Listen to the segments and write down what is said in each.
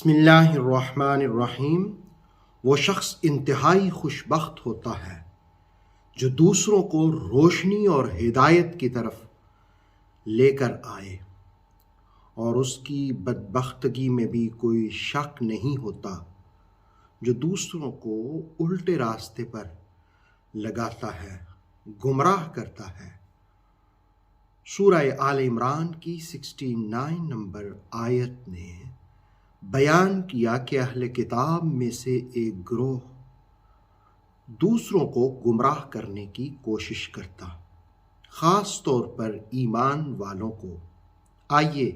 بسم اللہ الرحمن الرحیم۔ وہ شخص انتہائی خوش بخت ہوتا ہے جو دوسروں کو روشنی اور ہدایت کی طرف لے کر آئے، اور اس کی بدبختگی میں بھی کوئی شک نہیں ہوتا جو دوسروں کو الٹے راستے پر لگاتا ہے، گمراہ کرتا ہے۔ سورہ آل عمران کی 69 نمبر آیت نے بیان کیا کہ اہل کتاب میں سے ایک گروہ دوسروں کو گمراہ کرنے کی کوشش کرتا، خاص طور پر ایمان والوں کو۔ آئیے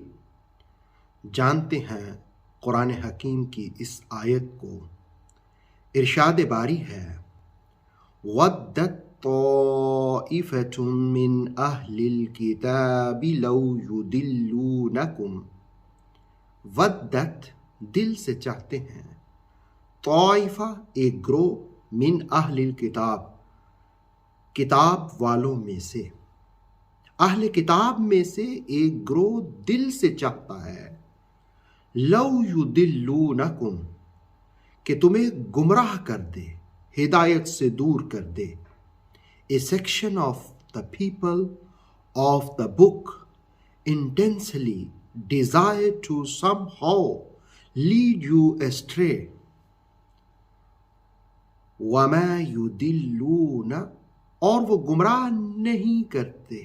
جانتے ہیں قرآن حکیم کی اس آیت کو۔ ارشاد باری ہے، وَدَّتْ طَائِفَةٌ مِّنْ أَهْلِ الْكِتَابِ لَوْ يُضِلُّونَكُمْ۔ ودت دل سے چاہتے ہیں، طائفہ ایک گروہ، من اہل الکتاب کتاب والوں میں سے، اہل کتاب میں سے ایک گروہ دل سے چاہتا ہے، لو یضلونکم کہ تمہیں گمراہ کر دے، ہدایت سے دور کر دے۔ A section of the people of the book intensely desire to somehow lead you astray. وَمَا يُضِلُّونَ اور وہ گمراہ نہیں کرتے،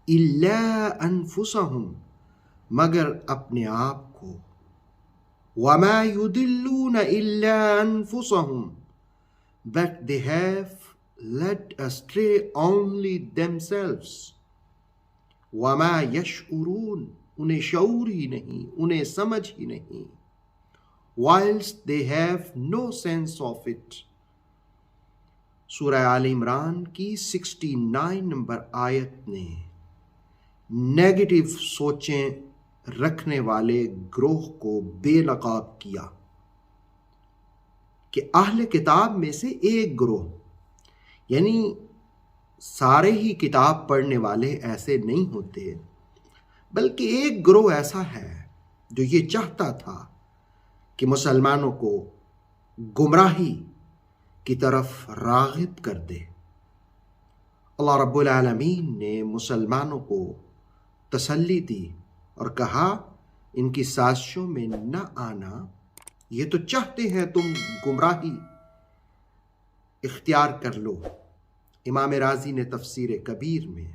إِلَّا أَنفُسَهُمْ مگر اپنے آپ کو، وَمَا يُضِلُّونَ إِلَّا أَنفُسَهُمْ but they have led astray only themselves. وَمَا يَشْعُرُونَ انہیں شعور ہی نہیں، انہیں سمجھ ہی نہیں، whilst they have no sense of it۔ سورہ آل عمران کی 69 نمبر آیت نے نیگیٹو سوچیں رکھنے والے گروہ کو بے نقاب کیا کہ اہل کتاب میں سے ایک گروہ، یعنی سارے ہی کتاب پڑھنے والے ایسے نہیں ہوتے، بلکہ ایک گروہ ایسا ہے جو یہ چاہتا تھا کہ مسلمانوں کو گمراہی کی طرف راغب کر دے۔ اللہ رب العالمین نے مسلمانوں کو تسلی دی اور کہا ان کی سازشوں میں نہ آنا، یہ تو چاہتے ہیں تم گمراہی اختیار کر لو۔ امام رازی نے تفسیر کبیر میں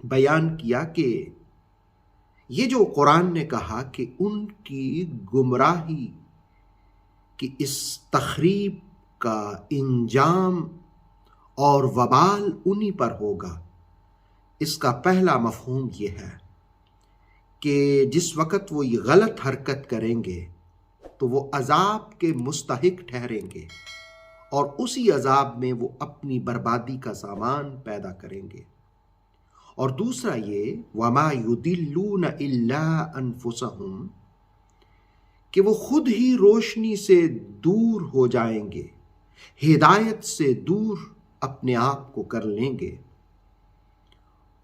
بیان کیا کہ یہ جو قرآن نے کہا کہ ان کی گمراہی کی اس تخریب کا انجام اور وبال انہی پر ہوگا، اس کا پہلا مفہوم یہ ہے کہ جس وقت وہ یہ غلط حرکت کریں گے تو وہ عذاب کے مستحق ٹھہریں گے، اور اسی عذاب میں وہ اپنی بربادی کا سامان پیدا کریں گے۔ اور دوسرا یہ وَمَا يُضِلُّونَ إِلَّا أَنفُسَهُمْ کہ وہ خود ہی روشنی سے دور ہو جائیں گے، ہدایت سے دور اپنے آپ کو کر لیں گے۔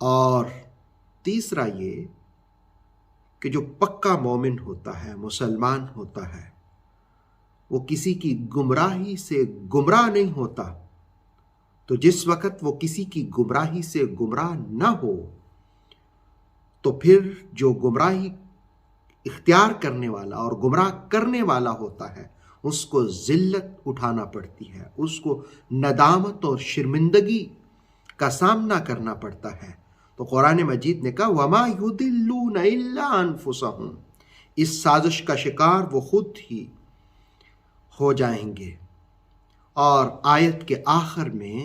اور تیسرا یہ کہ جو پکا مومن ہوتا ہے، مسلمان ہوتا ہے، وہ کسی کی گمراہی سے گمراہ نہیں ہوتا۔ تو جس وقت وہ کسی کی گمراہی سے گمراہ نہ ہو تو پھر جو گمراہی اختیار کرنے والا اور گمراہ کرنے والا ہوتا ہے اس کو ذلت اٹھانا پڑتی ہے، اس کو ندامت اور شرمندگی کا سامنا کرنا پڑتا ہے۔ تو قرآن مجید نے کہا وَمَا يُضِلُّونَ إِلَّا أَنفُسَهُمْ، اس سازش کا شکار وہ خود ہی ہو جائیں گے۔ اور آیت کے آخر میں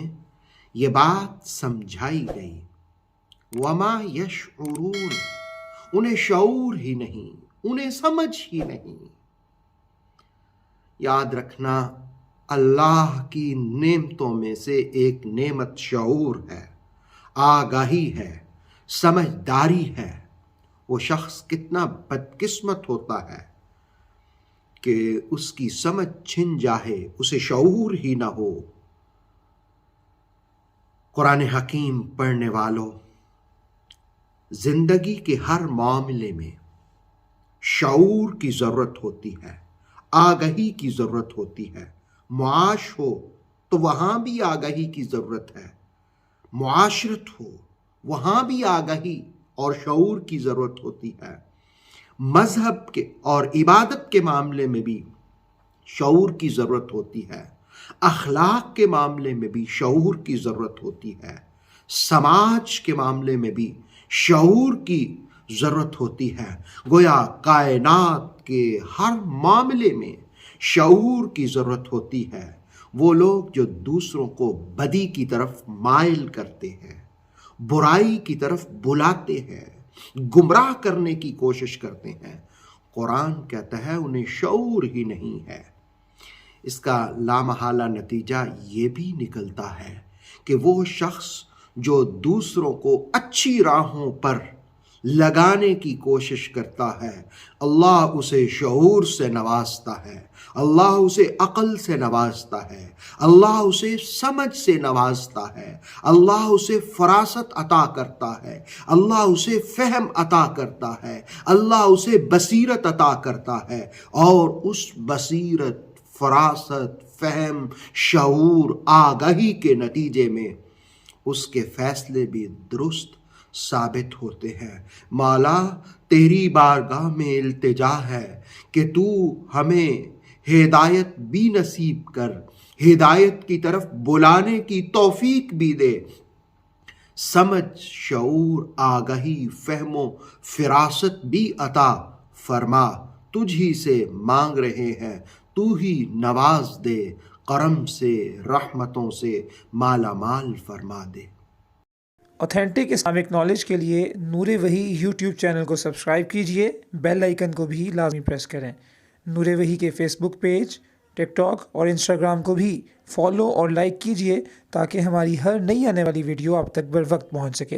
یہ بات سمجھائی گئی، وَمَا يَشْعُرُونَ انہیں شعور ہی نہیں، انہیں سمجھ ہی نہیں۔ یاد رکھنا اللہ کی نعمتوں میں سے ایک نعمت شعور ہے، آگاہی ہے، سمجھداری ہے۔ وہ شخص کتنا بدقسمت ہوتا ہے کہ اس کی سمجھ چھن جائے، اسے شعور ہی نہ ہو۔ قرآن حکیم پڑھنے والوں، زندگی کے ہر معاملے میں شعور کی ضرورت ہوتی ہے، آگہی کی ضرورت ہوتی ہے۔ معاش ہو تو وہاں بھی آگہی کی ضرورت ہے، معاشرت ہو وہاں بھی آگہی اور شعور کی ضرورت ہوتی ہے۔ مذہب کے اور عبادت کے معاملے میں بھی شعور کی ضرورت ہوتی ہے، اخلاق کے معاملے میں بھی شعور کی ضرورت ہوتی ہے، سماج کے معاملے میں بھی شعور کی ضرورت ہوتی ہے۔ گویا کائنات کے ہر معاملے میں شعور کی ضرورت ہوتی ہے۔ وہ لوگ جو دوسروں کو بدی کی طرف مائل کرتے ہیں، برائی کی طرف بلاتے ہیں، گمراہ کرنے کی کوشش کرتے ہیں، قرآن کہتا ہے انہیں شعور ہی نہیں ہے۔ اس کا لامحالہ نتیجہ یہ بھی نکلتا ہے کہ وہ شخص جو دوسروں کو اچھی راہوں پر لگانے کی کوشش کرتا ہے، اللہ اسے شعور سے نوازتا ہے، اللہ اسے عقل سے نوازتا ہے، اللہ اسے سمجھ سے نوازتا ہے، اللہ اسے فراست عطا کرتا ہے، اللہ اسے فہم عطا کرتا ہے، اللہ اسے بصیرت عطا کرتا ہے، اور اس بصیرت، فراست، فہم، شعور، آگہی کے نتیجے میں اس کے فیصلے بھی درست ثابت ہوتے ہیں۔ مولا تیری بارگاہ میں التجا ہے کہ تو ہمیں ہدایت بھی نصیب کر، ہدایت کی طرف بلانے کی توفیق بھی دے، سمجھ، شعور، آگہی، فہم و فراست بھی عطا فرما۔ تجھ ہی سے مانگ رہے ہیں، تو ہی نواز دے، کرم سے، رحمتوں سے مالا مال فرما دے۔ اوتھینٹک اسلامک نالج کے لیے نور وحی یوٹیوب چینل کو سبسکرائب کیجئے، بیل آئیکن کو بھی لازمی پریس کریں۔ نور وحی کے فیس بک پیج، ٹک ٹاک اور انسٹاگرام کو بھی فالو اور لائک کیجئے تاکہ ہماری ہر نئی آنے والی ویڈیو آپ تک بر وقت پہنچ سکے۔